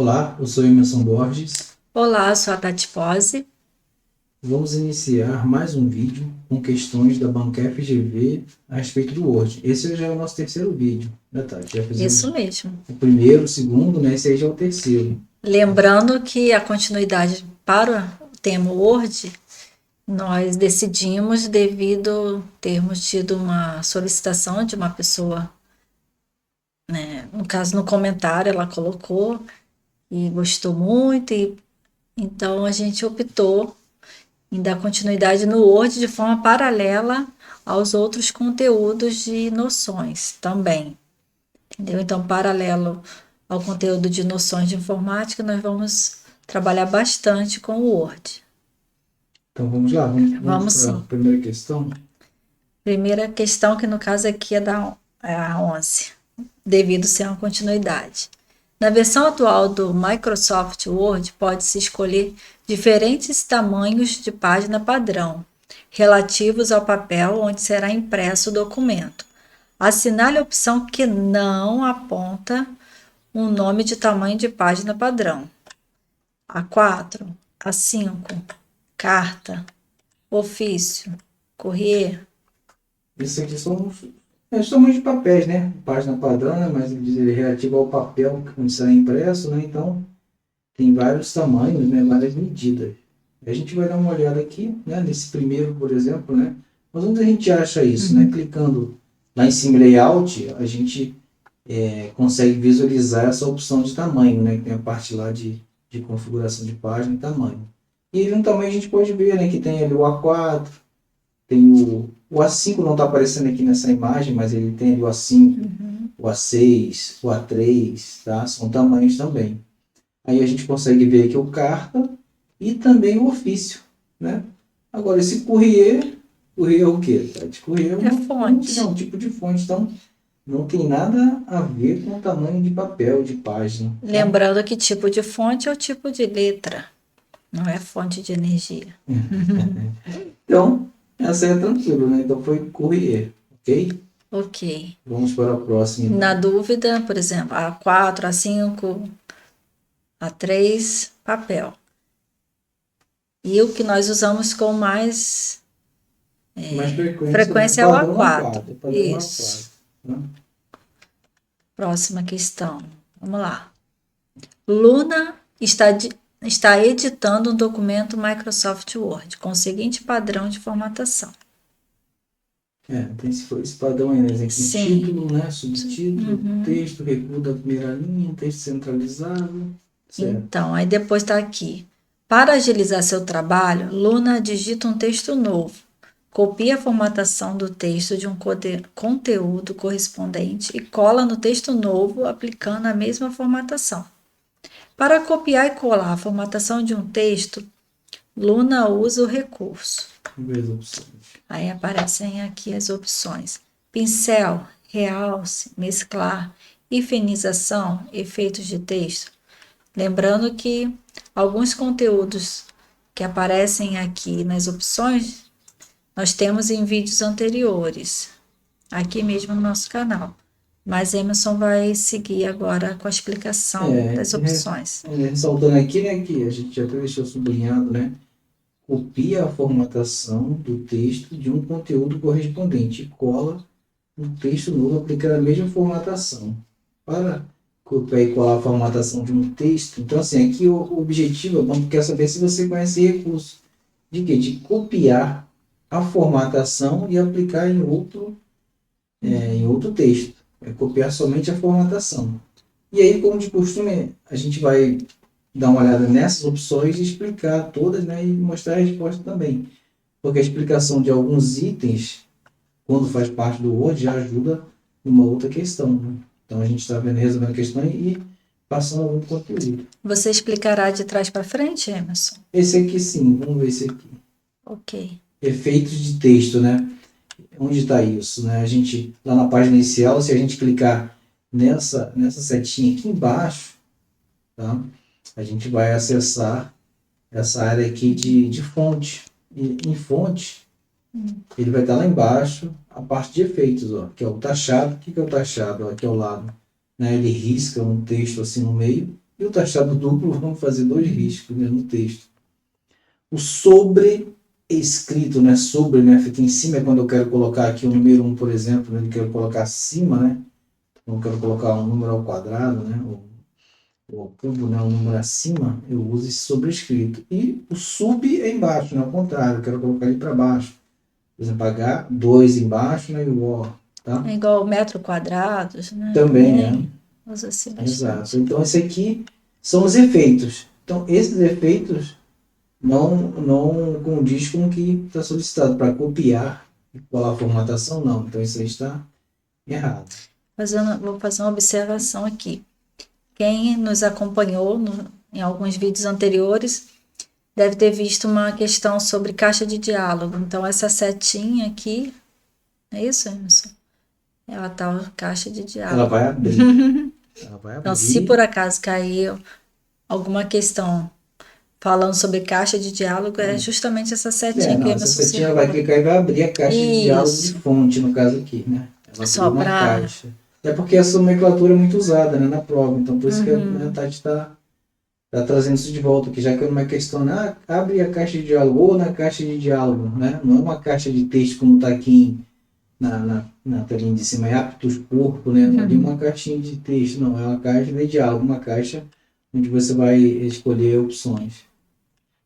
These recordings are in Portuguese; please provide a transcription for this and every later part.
Olá, eu sou Emerson Borges. Olá, eu sou a Tati Pose. Vamos iniciar mais um vídeo com questões da banca FGV a respeito do Word. Esse já é o nosso terceiro vídeo, né, Tati? Já Isso fizemos mesmo. o primeiro, o segundo, né? Esse aí já é o terceiro. Lembrando que a continuidade para o tema Word, nós decidimos devido termos tido uma solicitação de uma pessoa, né? No caso, no comentário, ela colocou e gostou muito, e então a gente optou em dar continuidade no Word de forma paralela aos outros conteúdos de noções também. Entendeu? Então, paralelo ao conteúdo de noções de informática, nós vamos trabalhar bastante com o Word. Então vamos lá, vamos Vamos para a sim. primeira questão. Primeira questão, que no caso aqui é a 11, devido ser uma continuidade. Na versão atual do Microsoft Word, pode-se escolher diferentes tamanhos de página padrão, relativos ao papel onde será impresso o documento. Assinale a opção que não aponta um nome de tamanho de página padrão. A4, A5, carta, ofício, courrier. Isso aqui são de papéis, né? Página padrão, né? Mas ele diz ele é relativo ao papel onde será impresso, né? Então tem vários tamanhos, né? Várias medidas. A gente vai dar uma olhada aqui, né? Nesse primeiro, por exemplo, né? Mas onde a gente acha isso, né? Clicando lá em cima em layout, a gente consegue visualizar essa opção de tamanho, né? Que tem a parte lá de configuração de página e tamanho. E aí no tamanho a gente pode ver, né? Que tem ali o A4, tem o A5 não está aparecendo aqui nessa imagem, mas ele tem ali o A5, o A6, o A3, tá? São tamanhos também. Aí a gente consegue ver aqui o carta e também o ofício, né? Agora, esse courrier é o quê? Courrier é É uma fonte, né? fonte. Um tipo de fonte, então não tem nada a ver com o tamanho de papel, de página, tá? Lembrando que tipo de fonte é o tipo de letra, não é fonte de energia. Então, essa é tranquilo, né? Então foi courrier, ok? Ok. Vamos para a próxima, Na então. dúvida, por exemplo, A4, A5, A3, papel. E o que nós usamos com mais Mais frequência, né? frequência é o Padrão A4. A4, padrão A4, Isso. tá? Próxima questão. Vamos lá. Luna está editando um documento Microsoft Word com o seguinte padrão de formatação. Tem esse padrão aí, né? Tem Sim. título, né? Subtítulo, texto, recuo da primeira linha, texto centralizado, certo. Então, aí depois está aqui. Para agilizar seu trabalho, Luna digita um texto novo. Copia a formatação do texto de um conteúdo correspondente e cola no texto novo, aplicando a mesma formatação. Para copiar e colar a formatação de um texto, Luna usa o recurso. Vamos ver as opções. Aí aparecem aqui as opções: pincel, realce, mesclar, hifenização, efeitos de texto. Lembrando que alguns conteúdos que aparecem aqui nas opções, nós temos em vídeos anteriores, aqui mesmo no nosso canal. Mas Emerson vai seguir agora com a explicação das opções. Ressaltando aqui, né, que a gente já até deixou sublinhado, né? Copia a formatação do texto de um conteúdo correspondente e cola um texto novo aplicando a mesma formatação. Para copiar e colar a formatação de um texto, então assim, aqui o objetivo, a banco quer saber se você conhece recurso de quê? De copiar a formatação e aplicar em outro texto. É copiar somente a formatação. E aí, como de costume, a gente vai dar uma olhada nessas opções e explicar todas, né, e mostrar a resposta também. Porque a explicação de alguns itens, quando faz parte do Word, já ajuda numa outra questão. Né? Então a gente está resolvendo a questão e passando algum conteúdo. Você explicará de trás para frente, Emerson? Esse aqui sim, vamos ver esse aqui. Ok. Efeitos de texto, né? Onde está isso? Né? A gente, lá na página inicial, se a gente clicar nessa setinha aqui embaixo, tá? A gente vai acessar essa área aqui de fonte. E em fonte, ele vai estar lá embaixo, a parte de efeitos, ó, que é o taxado. O que é o taxado? Ó, aqui ao lado. Né? Ele risca um texto assim no meio E o taxado duplo, vamos fazer 2 riscos, né, no texto. O sobrescrito, né? Sobre, né? Fica em cima é quando eu quero colocar aqui o número 1, por exemplo, né? Eu quero colocar acima, né? Então, eu quero colocar um número ao quadrado, né? Ou ao cubo, né? Um número acima, eu uso esse sobrescrito. E o sub é embaixo, né? Ao contrário, eu quero colocar ele para baixo. Por exemplo, H2 embaixo, né? E o O, tá? É igual metro quadrados, né? Também, é. Usa assim Exato. bastante. Então, esse aqui são os efeitos. Então, esses efeitos não condiz com o que está solicitado para copiar e colar a formatação, não. Então, isso aí está errado. Vou fazer uma observação aqui. Quem nos acompanhou em alguns vídeos anteriores deve ter visto uma questão sobre caixa de diálogo. Então, essa setinha aqui, é isso, Emerson? É a tal caixa de Ela diálogo. vai abrir. Ela vai Então, se por abrir. acaso cair alguma questão falando sobre caixa de diálogo, é justamente essa setinha que Não, o essa Emerson setinha ela vai circula. clicar e vai abrir a caixa de diálogo de Isso, fonte, no caso aqui, né? Ela só abriu uma para... caixa. É porque essa nomenclatura é muito usada, né, na prova. Então, por isso que a Tati está trazendo isso de volta, que já que é uma questão, né, abre a caixa de diálogo ou na caixa de diálogo, né? Não é uma caixa de texto como está aqui na telinha de cima, é aptos corpo, né? Ali uma caixinha de texto, não, é uma caixa de diálogo, uma caixa onde você vai escolher opções.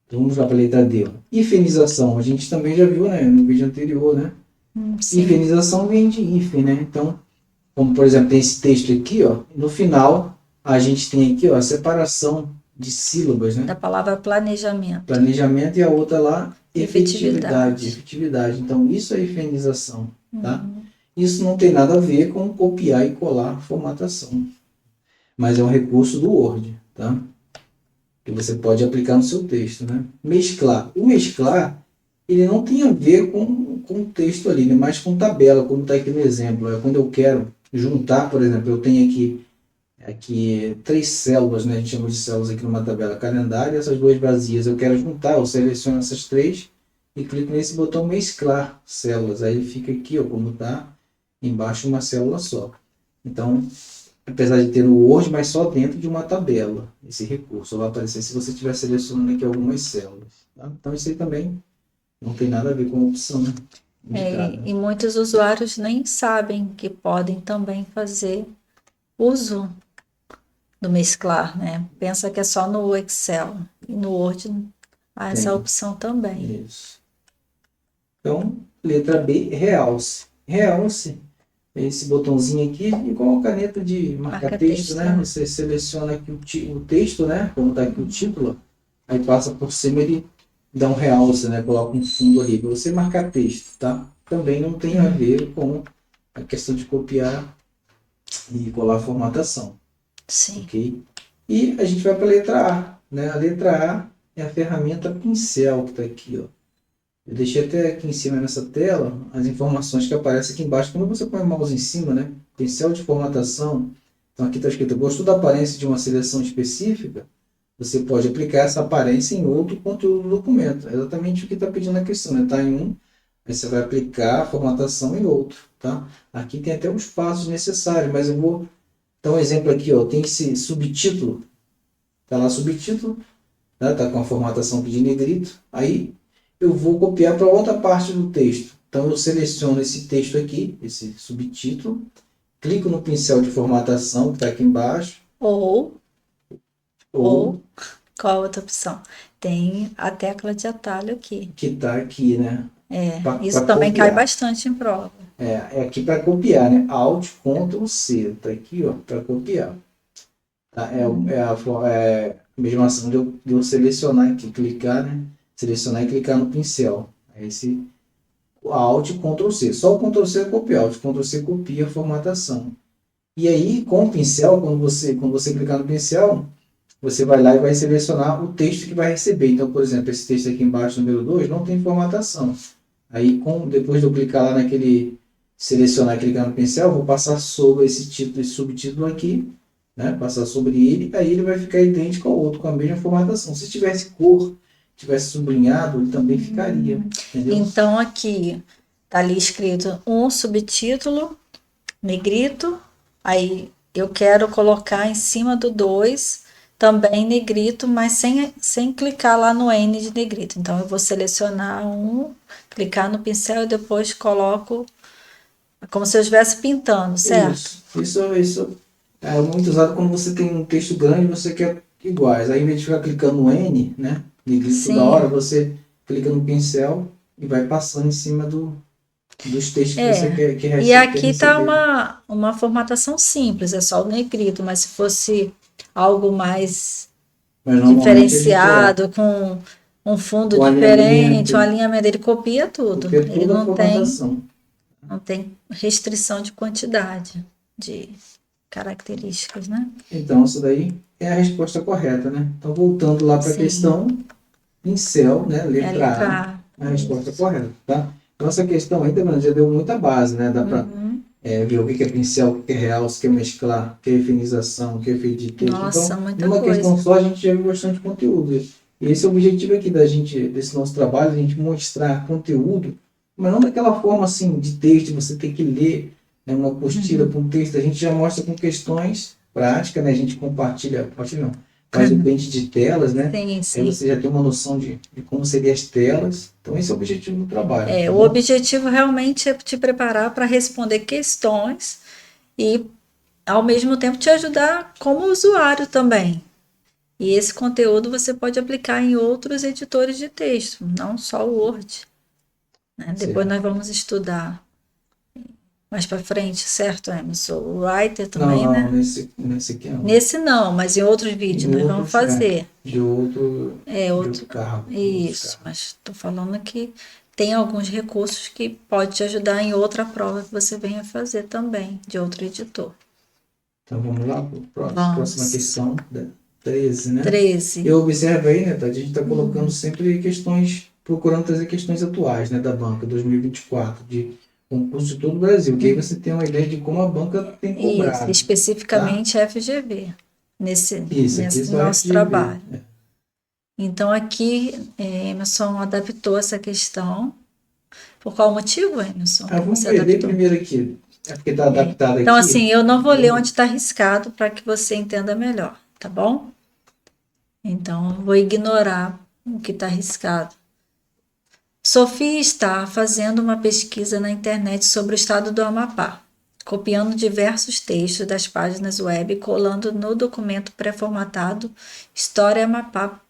Então vamos lá para a letra D. Hifenização, a gente também já viu, né, no vídeo anterior, né? Sim. Hifenização vem de hífen, né? Então, como por exemplo, tem esse texto aqui, ó, no final a gente tem aqui, ó, a separação de sílabas, né? Da palavra planejamento. Planejamento e a outra lá, Efetividade. efetividade. Então, isso é hifenização, tá? Isso não tem nada a ver com copiar e colar formatação, mas é um recurso do Word, tá? Que você pode aplicar no seu texto, né? Mesclar. O mesclar, ele não tem a ver com o texto ali, né? Mas com tabela, como está aqui no exemplo. É quando eu quero juntar, por exemplo, eu tenho aqui 3 células, né? A gente chama de células aqui numa tabela, calendário, e essas 2 vazias. Eu quero juntar, eu seleciono essas 3 e clico nesse botão mesclar células. Aí ele fica aqui, ó, como está embaixo uma célula só. Então, apesar de ter o Word, mas só dentro de uma tabela. Esse recurso vai aparecer se você estiver selecionando aqui algumas células. Tá? Então, isso aí também não tem nada a ver com a opção, né? E muitos usuários nem sabem que podem também fazer uso do mesclar, né? Pensa que é só no Excel e no Word há essa opção também. Isso. Então, letra B, realce. Realce é esse botãozinho aqui, igual a caneta de marca-texto, né? Você seleciona aqui o texto, né? Como está aqui o título, aí passa por cima ele dá um realce, né? Coloca um fundo ali para você marcar texto, tá? Também não tem a ver com a questão de copiar e colar a formatação. Sim. Ok? E a gente vai para a letra A, né? A letra A é a ferramenta pincel que está aqui, ó. Eu deixei até aqui em cima nessa tela as informações que aparecem aqui embaixo. Quando você põe o mouse em cima, né? Pincel de formatação. Então aqui está escrito, gostou da aparência de uma seleção específica? Você pode aplicar essa aparência em outro conteúdo do documento. É exatamente o que está pedindo a questão, né? Está em um, aí você vai aplicar a formatação em outro, tá? Aqui tem até os passos necessários, mas eu vou dar um exemplo aqui, ó. Tem esse subtítulo. Está lá subtítulo, né? Tá com a formatação aqui de negrito. Aí eu vou copiar para outra parte do texto. Então eu seleciono esse texto aqui, esse subtítulo, clico no pincel de formatação que está aqui embaixo. Ou qual a outra opção? Tem a tecla de atalho aqui. Que está aqui, né? Isso também copiar. Cai bastante em prova. É aqui para copiar, né? Alt, Ctrl, C. Está aqui, ó, para copiar. Tá? É a mesma ação de eu selecionar aqui, clicar, né? Selecionar e clicar no pincel. Esse Alt Ctrl C. Só o Ctrl C é copiar. Alt Ctrl C copia a formatação. E aí, com o pincel, quando você clicar no pincel, você vai lá e vai selecionar o texto que vai receber. Então, por exemplo, esse texto aqui embaixo, número 2, não tem formatação. Aí, depois de eu clicar lá naquele selecionar e clicar no pincel, eu vou passar sobre esse título, esse subtítulo aqui, né? Passar sobre ele, aí ele vai ficar idêntico ao outro, com a mesma formatação. Se tivesse cor, tivesse sublinhado, ele também ficaria. Entendeu? Então aqui tá ali escrito um subtítulo, negrito, aí eu quero colocar em cima do 2, também em negrito, mas sem clicar lá no N de negrito. Então eu vou selecionar um, clicar no pincel e depois coloco como se eu estivesse pintando, certo? Isso é muito usado quando você tem um texto grande e você quer iguais. Aí, em vez de ficar clicando no N, né? Negrito toda hora, Sim, você clica no pincel e vai passando em cima dos textos que você é. E quer aqui tá receber. uma formatação simples, é só o negrito, mas se fosse algo mais Mas normalmente a gente diferenciado, com um fundo o diferente, um alinhamento, alinhamento, ele copia tudo. porque é Ele toda a formatação. não tem restrição de quantidade de características, né? Então, isso daí é a resposta correta, né? Então, voltando lá para a Sim, questão, pincel, né? é a Letra letra A, A. é a resposta Isso. correta, tá? Então, essa questão aí, Débora, já deu muita base, né? Dá para Uhum. ver o que é pincel, o que é realce, o que é mesclar, o que é efinização, o que é efeito de texto. Nossa, Então, muita numa questão coisa. só, a gente já viu bastante conteúdo. E esse é o objetivo aqui da gente, desse nosso trabalho, a gente mostrar conteúdo, mas não daquela forma assim de texto, você tem que ler, né, uma apostila Uhum. com texto. A gente já mostra com questões práticas, né? A gente compartilha não, faz o print de telas, né? Sim, Aí sim. você já tem uma noção de como seriam as telas. Então, esse é o objetivo do trabalho, É, tá o bom? objetivo realmente é te preparar para responder questões e, ao mesmo tempo, te ajudar como usuário também. E esse conteúdo você pode aplicar em outros editores de texto, não só o Word, né? Depois Certo. nós vamos estudar mais para frente, certo, Emerson? O Writer Não, também, não, né? nesse aqui não. Nesse não, mas em outros vídeos Em nós vamos outros, fazer. É de outro. outro cargo, em outros Isso, cargos. mas estou falando que tem alguns recursos que pode te ajudar em outra prova que você venha fazer também, de outro editor. Então vamos lá para a próxima Vamos. questão, 13, né? 13. Eu observo aí, né, Tati, a gente está colocando sempre questões, procurando trazer questões atuais, né, da banca 2024, de concurso de todo o Brasil, que aí você tem uma ideia de como a banca tem Isso, cobrado, tá? especificamente FGV, Isso, aqui é nesse só nosso FGV. trabalho. Então aqui, Emerson adaptou essa questão. Por qual motivo, Emerson, Ah, que vamos você ver adaptou? primeiro aqui. É porque está É. adaptado Então, assim, aqui. eu não vou ler onde Vamos. está riscado para que você entenda melhor, tá bom? Então, eu vou ignorar o que está riscado. Sofia está fazendo uma pesquisa na internet sobre o estado do Amapá, copiando diversos textos das páginas web e colando no documento pré-formatado historiaamapá.docx.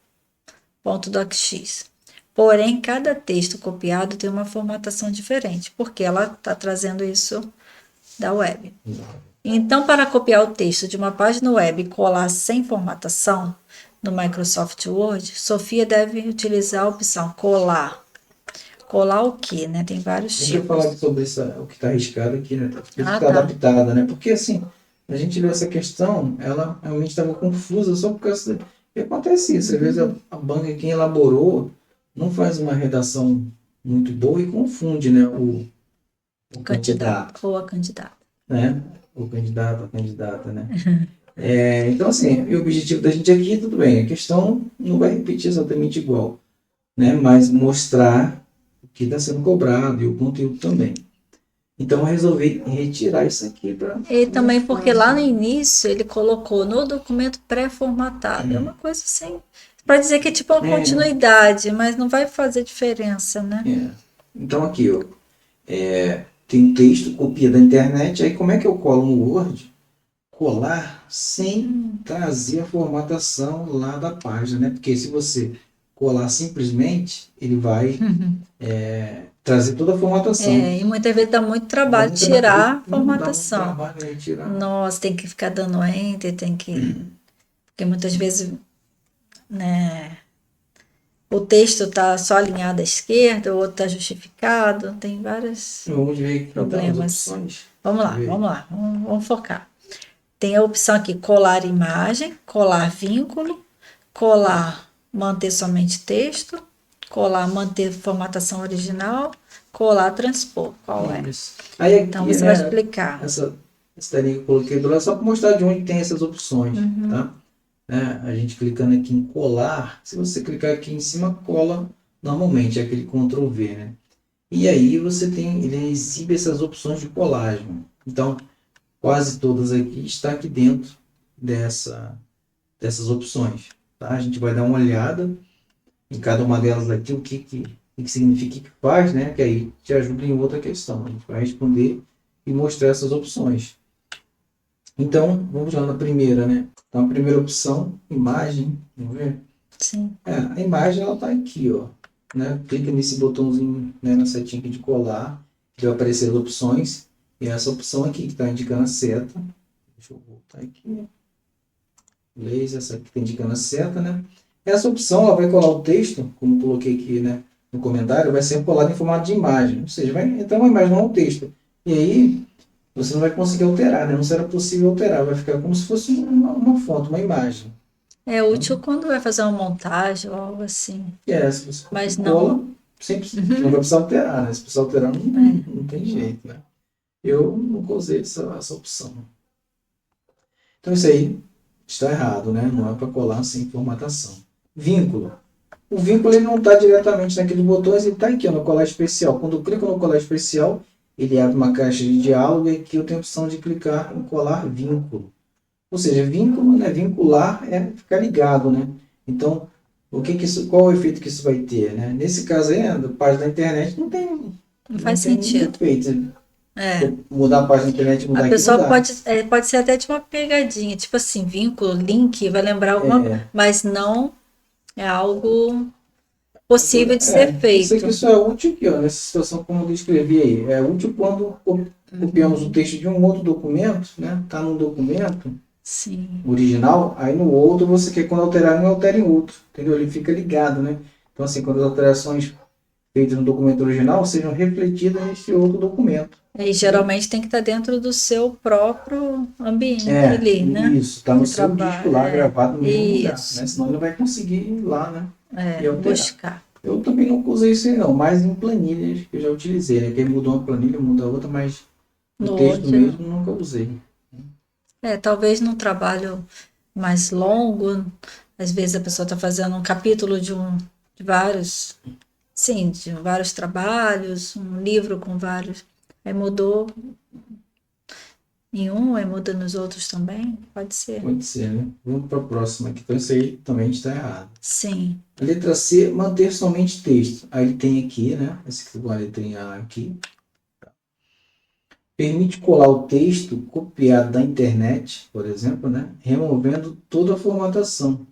Porém, cada texto copiado tem uma formatação diferente, porque ela está trazendo isso da web. Então, para copiar o texto de uma página web e colar sem formatação no Microsoft Word, Sofia deve utilizar a opção colar. Colar o quê, né? Tem vários Deixa eu falar tipos. sobre o que está arriscado aqui, né? Por isso que Ah, está tá. adaptada, né? Porque assim, a gente vê essa questão, ela realmente estava confusa só por causa. E acontece isso, às vezes a banca, quem elaborou, não faz uma redação muito boa e confunde, né? O candidato, Candidato ou a candidata. né? O candidato, a candidata, né? Então, assim, o objetivo da gente aqui, tudo bem, a questão não vai repetir exatamente igual, né? Mas mostrar o que está sendo cobrado e o conteúdo também. Então eu resolvi retirar isso aqui para E ficar mais também porque lá no fácil. início ele colocou no documento pré-formatado. É uma coisa assim, para dizer que é tipo uma É, continuidade, mas não vai fazer diferença, né? é. Então aqui, ó, tem texto, copia da internet, aí como é que eu colo no Word? Colar sem trazer a formatação lá da página, né? Porque se você colar simplesmente, ele vai trazer toda a formatação. É, e muitas vezes dá muito Dá trabalho muito, tirar a não dá muito formatação. trabalho aí tirar. Nós tem que ficar dando enter, tem que. Porque muitas vezes, né, o texto tá só alinhado à esquerda, o outro tá justificado, tem vários Vamos ver aqui então as problemas. opções. Vamos Deixa eu lá, ver. vamos lá, vamos focar. Tem a opção aqui: colar imagem, colar vínculo, colar manter somente texto, colar manter formatação original, colar transpor. Qual é? Isso. Aí Então aqui, você vai né, explicar. essa telinha que eu coloquei do lado, só para mostrar de onde tem essas opções, tá? Né? A gente clicando aqui em colar, se você clicar aqui em cima, cola normalmente, é aquele Ctrl V, né? E aí você tem, ele exibe essas opções de colagem. Então, quase todas aqui está aqui dentro dessa dessas opções, tá? A gente vai dar uma olhada em cada uma delas aqui, o que significa, o que faz, né? Que aí te ajuda em outra questão. A gente vai responder e mostrar essas opções. Então, vamos lá na primeira, né? Então, a primeira opção, imagem, vamos ver? Sim. A imagem, ela tá aqui, ó, né? Clica nesse botãozinho, né, na setinha aqui de colar, que vai aparecer as opções, e essa opção aqui que está indicando a seta. Deixa eu voltar aqui. Beleza, essa aqui está indicando a seta, né? Essa opção, ela vai colar o texto, como coloquei aqui, né, no comentário, vai ser colado em formato de imagem, ou seja, vai entrar uma imagem, não é um texto. E aí, você não vai conseguir alterar, né? Não será possível alterar, vai ficar como se fosse uma foto, uma imagem. É útil quando vai fazer uma montagem ou algo assim. Se você Mas cola, não. sempre, não vai precisar alterar, né? Se precisar alterar, não tem jeito, né? Eu nunca usei essa opção. Então isso aí está errado, né? Não é para colar sem formatação. Vínculo. O vínculo ele não está diretamente naqueles botões, ele está aqui ó, no colar especial. Quando eu clico no colar especial, ele abre uma caixa de diálogo e aqui eu tenho a opção de clicar em colar vínculo. Ou seja, vínculo, né? Vincular é ficar ligado, né? Então, qual o efeito que isso vai ter, né? Nesse caso aí, a página da internet não Faz tem nenhum sentido. efeito. É. Mudar a página da internet, A mudar aqui, pessoa mudar. pode ser até de uma pegadinha, tipo assim, vínculo, link, vai lembrar alguma, É, mas não é algo possível de ser eu sei que feito. isso é útil aqui, ó, nessa situação como eu descrevi aí. É útil quando copiamos o texto de um outro documento, né? Está num documento Sim. original, aí no outro você quer quando alterar um, altere em outro, entendeu? Ele fica ligado, né? Então assim, quando as alterações feitas no documento original sejam refletidas nesse outro documento. E geralmente tem que estar dentro do seu próprio ambiente É, ali, né? isso, está no De seu disco trabalho. lá, gravado no mesmo lugar, né? Isso. Senão ele não vai conseguir ir lá, né? E alterar. Buscar. Eu também não usei isso aí não, mas em planilhas que eu já utilizei, né? Quem mudou uma planilha, muda outra, mas no No texto Word, mesmo nunca usei. talvez num trabalho mais longo, às vezes a pessoa está fazendo um capítulo de vários, sim, de vários trabalhos, um livro com vários, aí mudou em um, aí muda nos outros também, pode ser. Pode ser, né? Vamos para a próxima aqui. Então isso aí também está errado. Sim. A letra C, manter somente texto. Aí ele tem aqui, né? Esse aqui com a letrinha A aqui. Permite colar o texto copiado da internet, por exemplo, né? Removendo toda a formatação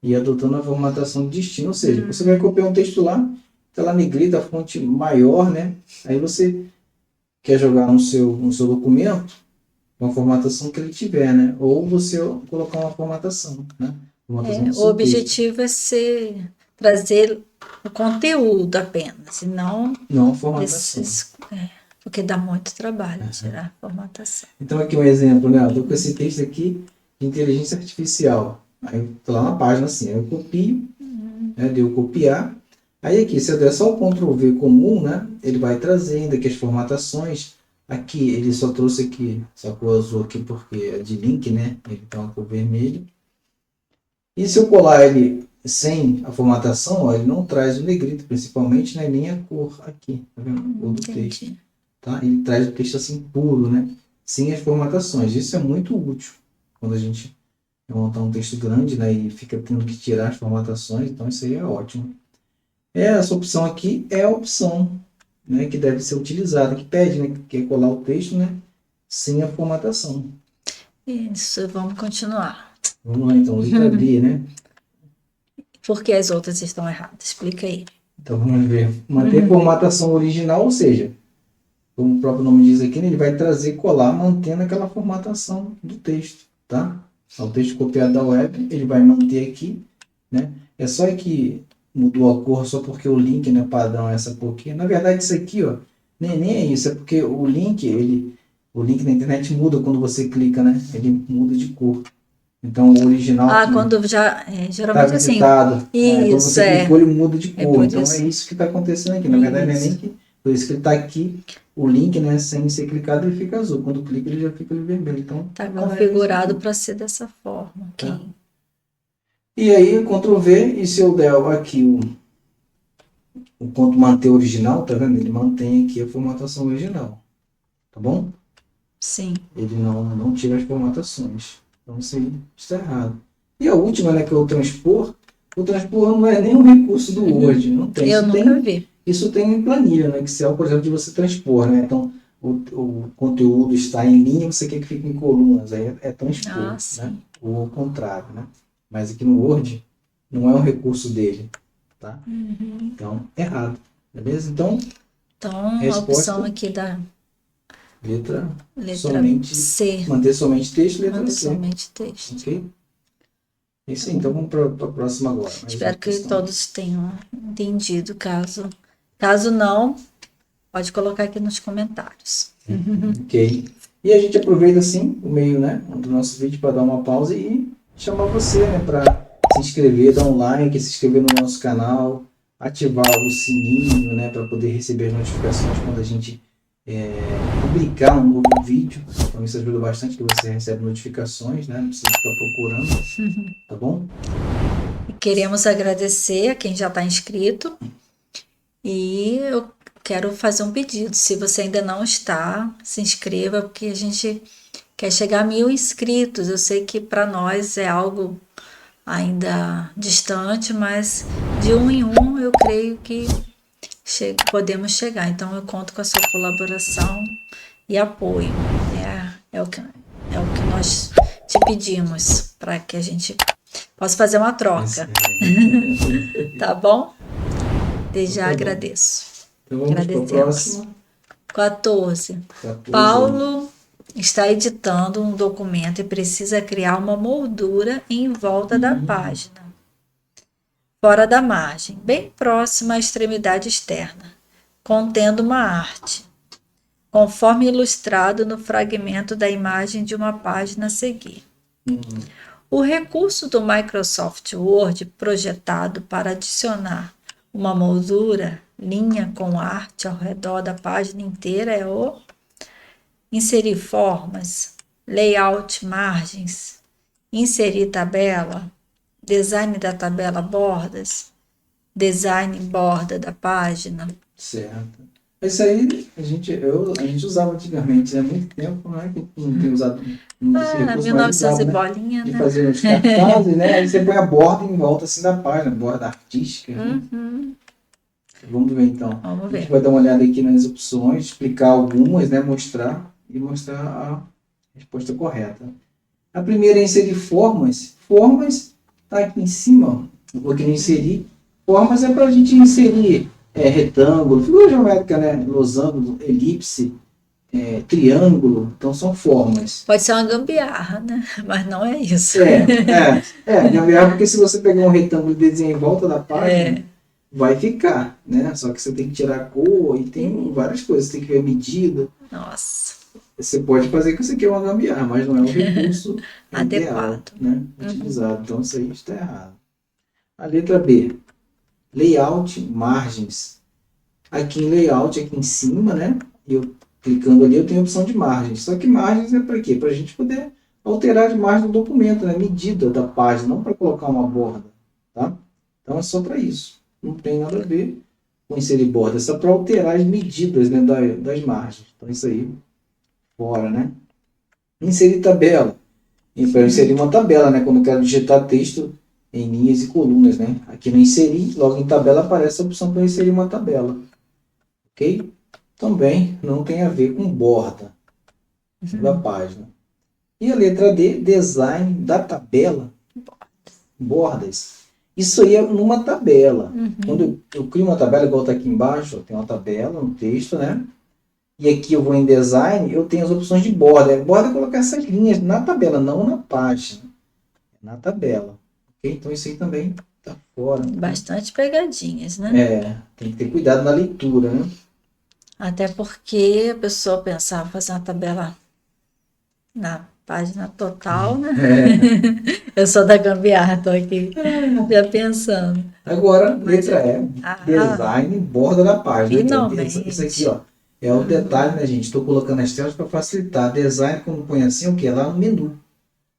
e adotando a formatação de destino. Ou seja, você vai copiar um texto lá, está lá negrita, a fonte maior, né? Aí você quer jogar no seu documento uma formatação que ele tiver, né? Ou você colocar uma formatação, né? Formatação do O seu texto. objetivo é trazer o conteúdo apenas, e não Não a formatação. porque dá muito trabalho tirar a formatação. Então aqui um exemplo, né? Eu estou com esse texto aqui de inteligência artificial. Aí estou lá na página assim, aí eu copio, né? Deu copiar. Aí aqui, se eu der só o Ctrl V comum, né? Ele vai trazendo aqui as formatações. Aqui ele só trouxe aqui, essa cor azul aqui porque é de link, né? Ele tem uma cor vermelha. E se eu colar ele sem a formatação, ó, ele não traz o negrito, principalmente, né? Nem a cor aqui, tá vendo? A cor do texto. Tá? Ele traz o texto assim puro, né? Sem as formatações. Isso é muito útil quando a gente vai montar um texto grande, né? E fica tendo que tirar as formatações. Então isso aí é ótimo. Essa opção aqui é a opção, né, que deve ser utilizada, que pede, né, que é colar o texto, né, sem a formatação. Isso, vamos continuar. Vamos lá então, letra D, né? Por que as outras estão erradas? Explica aí. Então vamos ver. Manter formatação original, ou seja, como o próprio nome diz aqui, né, ele vai trazer colar mantendo aquela formatação do texto, tá? O texto copiado da web, ele vai manter aqui, né? É só que mudou a cor só porque o link, né, padrão é essa cor aqui. Na verdade isso aqui, ó, nem é isso, é porque o link na internet muda quando você clica, né? Ele muda de cor. Então o original Quando já, geralmente estava assim, editado, quando isso você clicou ele muda de cor. por Então isso. é isso que está acontecendo aqui. Na verdade não é nem que, por isso que ele está aqui, o link, né, sem ser clicado ele fica azul. Quando clica ele já fica vermelho. Então está configurado para ser dessa forma. Tá. E aí Ctrl V, e se eu der aqui o ponto manter original, tá vendo? Ele mantém aqui a formatação original, tá bom? Sim. Ele não tira as formatações. Então isso aí está errado. E a última, né, que é o transpor. O transpor não é nem um recurso do Word, não tem. Eu Isso nunca tem, vi. isso tem em planilha, no Excel, por exemplo, de você transpor, né? Então, o conteúdo está em linha, você quer que fique em colunas, aí é transpor, Ah, né? sim. Ou ao contrário, né? Mas aqui no Word não é um recurso dele, tá? Uhum. Então, errado, beleza? Então, Então, a opção resposta, aqui da letra letra somente, C, manter somente texto, letra manter C, somente texto. ok? É isso aí, então vamos para a próxima agora, mais uma Espero que questão. todos tenham entendido. Caso não, pode colocar aqui nos comentários. Ok. E a gente aproveita assim o meio, né, do nosso vídeo para dar uma pausa e chamar você, né, para se inscrever, dar um like, se inscrever no nosso canal, ativar o sininho, né, para poder receber as notificações quando a gente publicar um novo vídeo. Então isso ajuda bastante que você recebe notificações, né, não precisa ficar procurando, tá bom? E queremos agradecer a quem já está inscrito. E eu quero fazer um pedido. Se você ainda não está, se inscreva, porque a gente quer chegar a 1.000 inscritos. Eu sei que para nós é algo ainda distante, mas de um em um eu creio que podemos chegar. Então eu conto com a sua colaboração e apoio. É o que nós te pedimos para que a gente possa fazer uma troca, tá bom? Desde já Então, tá bom. agradeço. Então vamos para a Agradecemos. próxima. 14. 14 aí. Paulo está editando um documento e precisa criar uma moldura em volta da página, fora da margem, bem próxima à extremidade externa, contendo uma arte, conforme ilustrado no fragmento da imagem de uma página a seguir. O recurso do Microsoft Word projetado para adicionar uma moldura, linha com arte ao redor da página inteira é o inserir formas, layout, margens, inserir tabela, design da tabela bordas, design borda da página. Certo. Isso aí a gente usava antigamente, né? Muito tempo, não é que não tem usado esse Ah, recurso, mas 1900 e usava, né? bolinha, De né? fazer os cartazes, né? Aí você põe a borda em volta assim da página, borda artística, né? Vamos ver então. Vamos A gente ver. vai dar uma olhada aqui nas opções, explicar algumas, né? Mostrar e mostrar a resposta correta. A primeira é inserir formas. Formas está aqui em cima. Eu vou querer inserir. Formas é para a gente inserir retângulo, figura geométrica, né? Losango, elipse, triângulo. Então são formas. Pode ser uma gambiarra, né? Mas não é isso. Gambiarra, porque se você pegar um retângulo e desenhar em volta da página, vai ficar, né? Só que você tem que tirar a cor e tem várias coisas. Você tem que ver a medida. Nossa, Você pode fazer que você quer uma gambiarra, mas não é um recurso ideal, adequado. né? Utilizado. Então isso aí está errado. A letra B. Layout, margens. Aqui em layout, aqui em cima, né? Eu clicando ali, eu tenho a opção de margens. Só que margens é para quê? Para a gente poder alterar as margens do documento, né? Medida da página, não para colocar uma borda, tá? Então é só para isso. Não tem nada a ver com inserir borda, é só para alterar as medidas, né, das margens. Então isso aí, fora, né? Inserir tabela. E para inserir uma tabela, né? Quando eu quero digitar texto em linhas e colunas, né? Aqui no inserir, logo em tabela aparece a opção para inserir uma tabela. Ok? Também não tem a ver com borda da página. E a letra D, design da tabela, bordas. Isso aí é numa tabela. Quando eu crio uma tabela, igual está aqui embaixo, ó, tem uma tabela, um texto, né? E aqui eu vou em design, eu tenho as opções de borda. Borda é colocar essas linhas na tabela, não na página. Na tabela. Ok? Então isso aí também está fora. Bastante pegadinhas, né? Tem que ter cuidado na leitura, né? Até porque a pessoa pensava fazer uma tabela na página total, né? Eu sou da gambiarra, tô aqui já pensando. Agora, Mas letra E, design, borda da página. finalmente. Isso aqui, ó, é o detalhe, né, gente? Estou colocando as telas para facilitar. Design, como põe assim, o que? Lá no menu.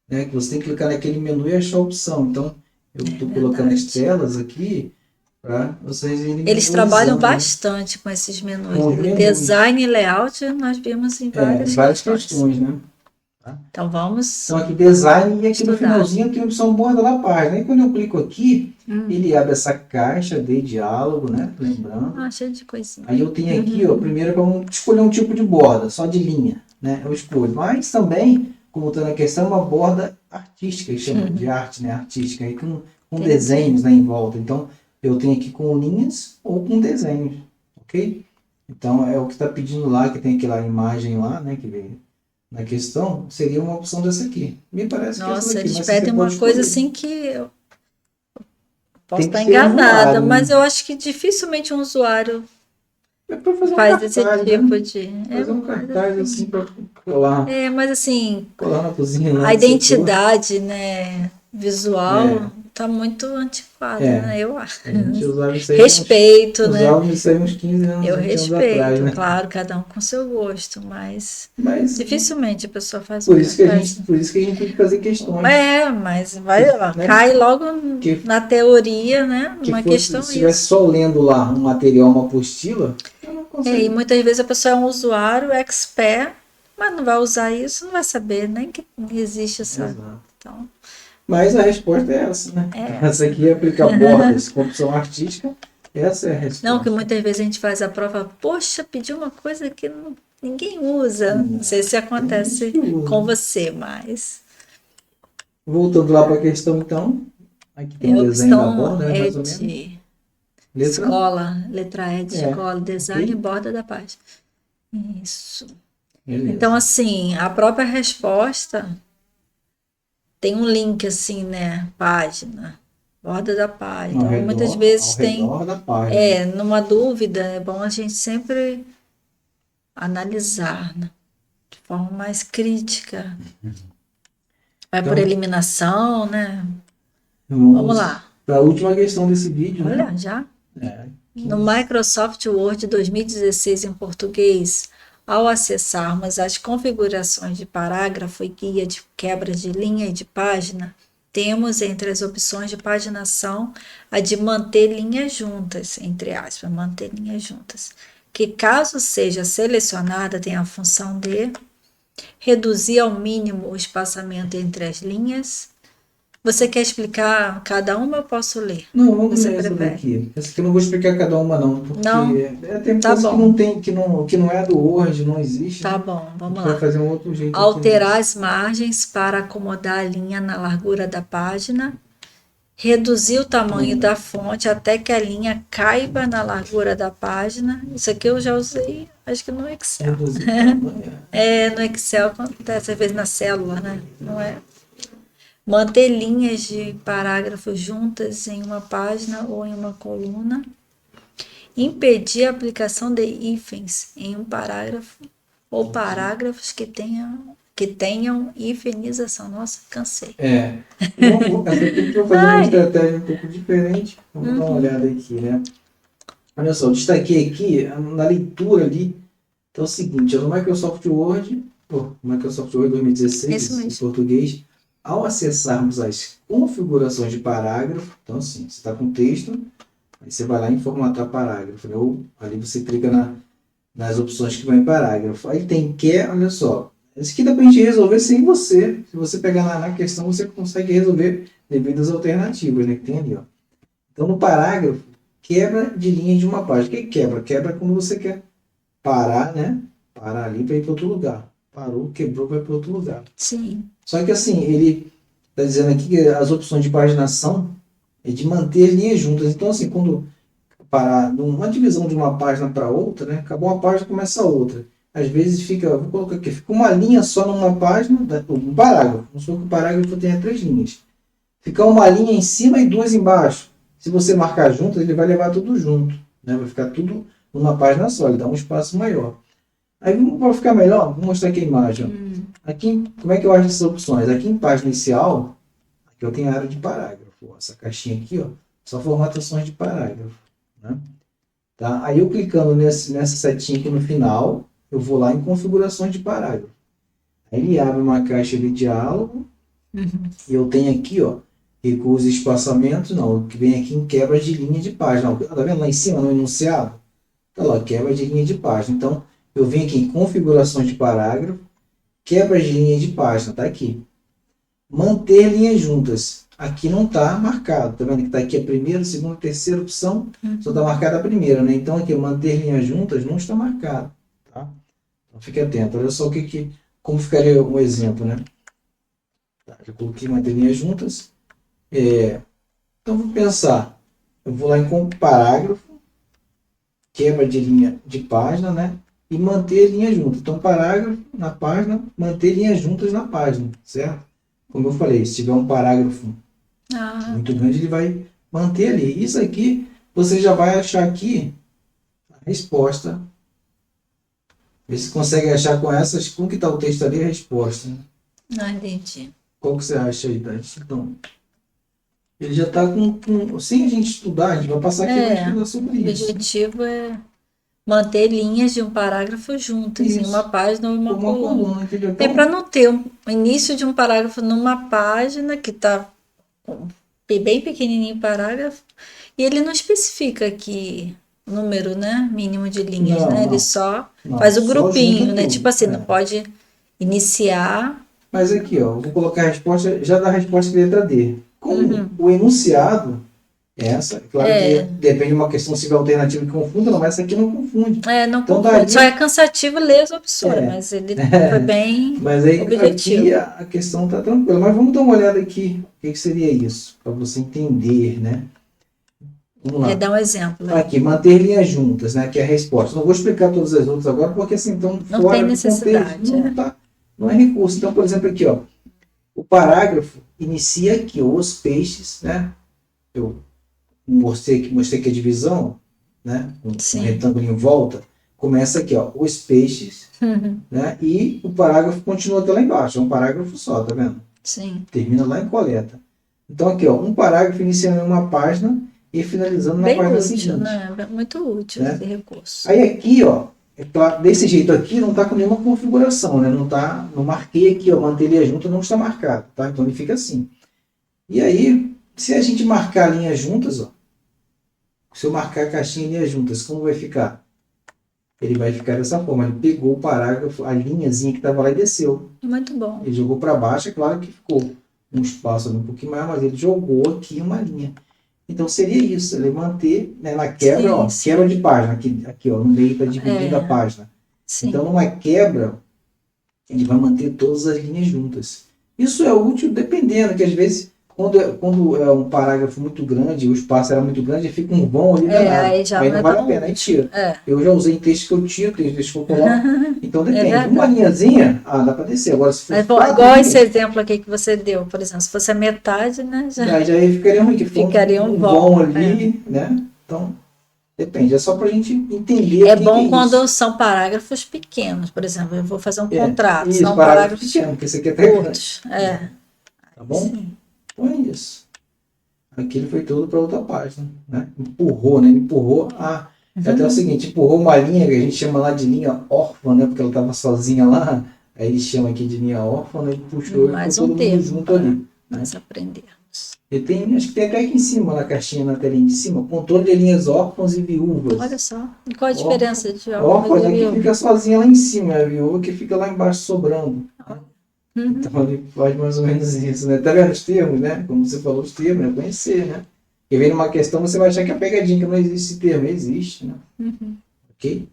Né? Que você tem que clicar naquele menu e achar a opção. Então, eu estou colocando as telas aqui para vocês irem Eles trabalham visualizando, né? bastante com esses menus. Com os menus. Design e layout nós vimos em várias Várias questões. questões, né? Então vamos Então aqui design e aqui no estudar. finalzinho tem a opção borda da página. Aí quando eu clico aqui, ele abre essa caixa de diálogo, né? Lembrando. Ah, cheio de coisinha. Aí eu tenho aqui, ó, primeiro para escolher um tipo de borda, só de linha, né? Eu escolho. Mas também, como está na questão, uma borda artística, que chama de arte, né? Artística, aí com desenhos, né, em volta. Então eu tenho aqui com linhas ou com desenhos, ok? Então é o que está pedindo lá, que tem aquela imagem lá, né? Que veio na questão, seria uma opção dessa aqui. Me parece que é essa Nossa, daqui, eles mas você pedem uma pode coisa escolher. assim que eu posso Tem que estar ser enganada, emulado, mas né? eu acho que dificilmente um usuário É para fazer um faz esse cartaz, tipo né? de. Fazer um Mas cartaz assim assim, para colar, mas assim, colar na cozinha lá a do setor. identidade, né, visual É, tá muito antiquada, é. né? Eu acho. A gente usava isso aí Respeito, né? uns 15 anos, Eu 20 anos atrás, respeito, né? claro, cada um com seu gosto, mas Mas dificilmente a pessoa faz um cartaz. por isso que a gente tem que fazer questões. Mas vai, ó, Né? cai logo Que, na teoria, né? que Uma fosse, se questão estivesse isso. só lendo lá um material, uma apostila, eu não E consigo. muitas vezes a pessoa é um usuário expert, mas não vai usar isso, não vai saber nem que existe essa. Exato. Então, Mas a resposta é essa, né? é. Essa aqui é aplicar bordas com opção artística. Essa é a Não, que resposta. muitas vezes a gente faz a prova, poxa, pediu uma coisa que ninguém usa. Não sei se Tem gente acontece que usa, com né? você, mas Voltando lá para a questão, então. Aqui tem é um a desenho da opção borda, né? é Mais ou menos. de Letra. escola, letra E de É. escola, design e Ok? borda da página. Isso. Então, Beleza. assim, a própria resposta tem um link assim, né? Página, borda da página. Então, muitas Ao vezes tem, redor da página. numa dúvida, é bom a gente sempre analisar, né, de forma mais crítica. Vai por Então, eliminação, né? Vamos vamos lá. para a última questão desse vídeo, né? Olha, já. É, No 15. Microsoft Word 2016 em português, ao acessarmos as configurações de parágrafo e guia de quebra de linha e de página, temos entre as opções de paginação a de manter linhas juntas, entre aspas, manter linhas juntas, que caso seja selecionada tem a função de reduzir ao mínimo o espaçamento entre as linhas. Você quer explicar cada uma ou eu posso ler? Não, vamos Você ler essa prefere? daqui. Essa aqui eu não vou explicar cada uma não, Não? porque tem Tá coisa que bom. não tem, que não é do Word, não existe, Tá né? bom, A vamos gente vai lá. fazer um outro jeito aqui Alterar nesse. as margens para acomodar a linha na largura da página. Reduzir o tamanho da fonte até que a linha caiba na largura da página. Isso aqui eu já usei, acho que no Excel. Reduzir o tamanho. No Excel acontece às vezes na célula, né? Não é? Manter linhas de parágrafos juntas em uma página ou em uma coluna. Impedir a aplicação de hífens em um parágrafo ou parágrafos que tenham hifenização. Nossa, cansei. Essa aqui a gente vai fazer uma Ai, estratégia um pouco diferente. Vamos dar uma olhada aqui, né? Olha só, eu destaquei aqui na leitura ali. Então é o seguinte, no Microsoft Word, Microsoft Word isso 2016, em mesmo. português, ao acessarmos as configurações de parágrafo, então assim, você está com texto, aí você vai lá em formatar parágrafo, né? Ou ali você clica nas opções que vai em parágrafo. Aí tem olha só, isso aqui dá para a gente resolver sem você. Se você pegar na questão, você consegue resolver devido às alternativas, né, que tem ali, ó. Então no parágrafo, quebra de linha de uma página. O que quebra? Quebra quando você quer parar, né? Parar ali para ir para outro lugar. Parou, quebrou, vai para outro lugar. Sim. Só que assim, ele está dizendo aqui que as opções de paginação é de manter as linhas juntas. Então assim, quando parar uma divisão de uma página para outra, né? Acabou uma página, começa a outra. Às vezes fica, vou colocar aqui, fica uma linha só numa página, um parágrafo. Vamos supor que o parágrafo tenha 3 linhas. Fica uma linha em cima e 2 embaixo. Se você marcar junto, ele vai levar tudo junto, né? Vai ficar tudo numa página só, ele dá um espaço maior. Aí, para ficar melhor, vou mostrar aqui a imagem. Aqui, como é que eu acho essas opções? Aqui em página inicial, aqui eu tenho a área de parágrafo. Essa caixinha aqui, ó, só formatações de parágrafo, né? Tá? Aí eu clicando nessa setinha aqui no final, eu vou lá em configurações de parágrafo. Aí ele abre uma caixa de diálogo e eu tenho aqui, ó, recuos e espaçamentos, não, o que vem aqui em quebra de linha de página. Tá vendo lá em cima no enunciado? Tá lá, quebra de linha de página. Então, eu venho aqui em configurações de parágrafo Quebra de linha de página, tá aqui. Manter linhas juntas. Aqui não está marcado, tá vendo que está aqui a primeira, segunda, terceira opção, só está marcada a primeira, né? Então aqui, manter linhas juntas não está marcado, tá? Então fique atento, olha só como ficaria um exemplo, né? Tá, já coloquei manter linhas juntas. Então vou pensar, eu vou lá em parágrafo, quebra de linha de página, né? E manter linha junta. Então parágrafo na página, manter linhas juntas na página, certo? Como eu falei, se tiver um parágrafo muito grande, ele vai manter ali. Isso aqui, você já vai achar aqui a resposta. Vê se consegue achar como que está o texto ali, a resposta. Né? Não entendi. Qual que você acha aí, Tati? Então, ele já está sem a gente estudar, a gente vai passar aqui e vai estudar sobre isso. O objetivo é manter linhas de um parágrafo juntas, em uma página ou uma coluna. Entendeu? É para não ter o início de um parágrafo numa página que está bem pequenininho o parágrafo, e ele não especifica aqui o número, né, mínimo de linhas, né? Ele só faz o grupinho, né? Tipo assim, não pode iniciar. Mas aqui, ó, eu vou colocar a resposta, já dá a resposta de letra D. Como o enunciado, claro que depende de uma questão civil alternativa que confunda, não, mas essa aqui não confunde. Não então, confunde. Só é cansativo ler as opções, mas ele foi bem mas aí, objetivo. Aqui a questão está tranquila. Mas vamos dar uma olhada aqui. O que seria isso? Para você entender, né? Vamos lá. Dar um exemplo. Né? Aqui, manter linhas juntas, né? Que é a resposta. Não vou explicar todas as outras agora, porque assim, então não fora tem necessidade. Contexto, não é recurso. Então, por exemplo, aqui, ó, o parágrafo inicia aqui, os peixes, né? Eu mostrei que a divisão, né? Um retângulo em volta, começa aqui, ó, os peixes, né? E o parágrafo continua até lá embaixo, é um parágrafo só, tá vendo? Sim. Termina lá em coleta. Então aqui, ó, um parágrafo iniciando em uma página e finalizando na página seguinte. Né? Muito útil esse recurso. Aí aqui, ó, desse jeito aqui não está com nenhuma configuração, né? Não marquei aqui, ó, manter linha junta não está marcado, tá? Então ele fica assim. E aí, se a gente marcar linhas juntas, ó, se eu marcar a caixinha linhas juntas, como vai ficar? Ele vai ficar dessa forma. Ele pegou o parágrafo, a linhazinha que estava lá e desceu. Muito bom. Ele jogou para baixo, é claro que ficou um espaço ali um pouquinho maior, mas ele jogou aqui uma linha. Então seria isso, ele manter, né, na quebra, ó, quebra de página, aqui ó, no meio está dividindo a página. Sim. Então numa quebra, ele vai manter todas as linhas juntas. Isso é útil dependendo, que às vezes, quando é um parágrafo muito grande, o espaço era muito grande, fica um vão ali danado. Aí não vale a pena, aí tira. Eu já usei texto que eu tiro, texto que eu coloco. Então depende. Uma linhazinha, dá para descer. Agora, se for igual esse exemplo aqui que você deu, por exemplo, se fosse a metade, né? Já ficaria ruim, que ficaria um vão ali, né? Então, depende. É só para a gente entender. É bom quando são parágrafos pequenos, por exemplo, eu vou fazer um contrato. Isso, são parágrafos pequenos, porque isso aqui é curtos. Tá bom? Sim. Então é isso. Aqui ele foi todo para outra página, né? Empurrou, né? Ele empurrou até o seguinte, empurrou uma linha que a gente chama lá de linha órfã, né? Porque ela estava sozinha lá. Aí ele chama aqui de linha órfã, né? Ele puxou mais todo mundo junto ali. Nós aprendemos. Acho que tem até aqui em cima, na caixinha, na telinha de cima, controle de linhas órfãs e viúvas. Olha só. E qual a diferença de órfã? É que fica sozinha lá em cima, a viúva que fica lá embaixo sobrando. Então ele faz mais ou menos isso, né? Tá vendo os termos, né? Como você falou, os termos, né? Conhecer, né? E vem numa questão, você vai achar que é pegadinha, que não existe esse termo, existe, né? Ok?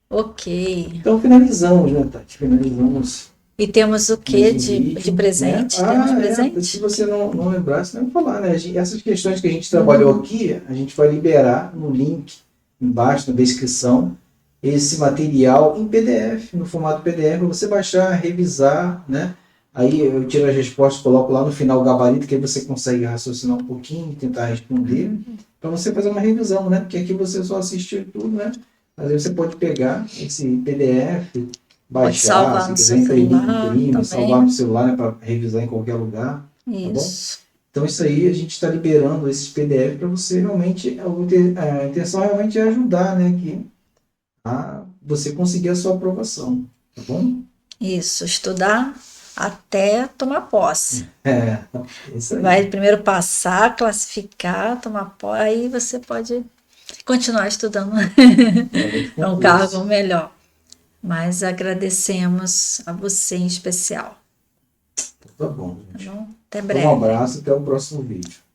Ok. Então finalizamos, né, Tati? Finalizamos. E temos o que de presente? Né? Temos presente? Se você não lembrar, você vai falar, né? Essas questões que a gente trabalhou aqui, a gente vai liberar no link embaixo, na descrição, esse material em PDF, no formato PDF, para você baixar, revisar, né? Aí eu tiro as respostas, coloco lá no final o gabarito, que aí você consegue raciocinar um pouquinho, tentar responder, para você fazer uma revisão, né? Porque aqui você só assistiu tudo, né? Mas aí você pode pegar esse PDF, baixar, salvar no seu celular, salvar no celular, né? Para revisar em qualquer lugar. Isso. Tá bom? Então isso aí a gente está liberando esses PDF para você realmente, a intenção realmente é ajudar, né? A você conseguir a sua aprovação, tá bom? Isso, estudar até tomar posse. Isso aí. Vai primeiro passar, classificar, tomar posse, aí você pode continuar estudando. É um cargo melhor. Mas agradecemos a você em especial. Tá bom, Tá gente. bom? Até Um breve. abraço, até o próximo vídeo.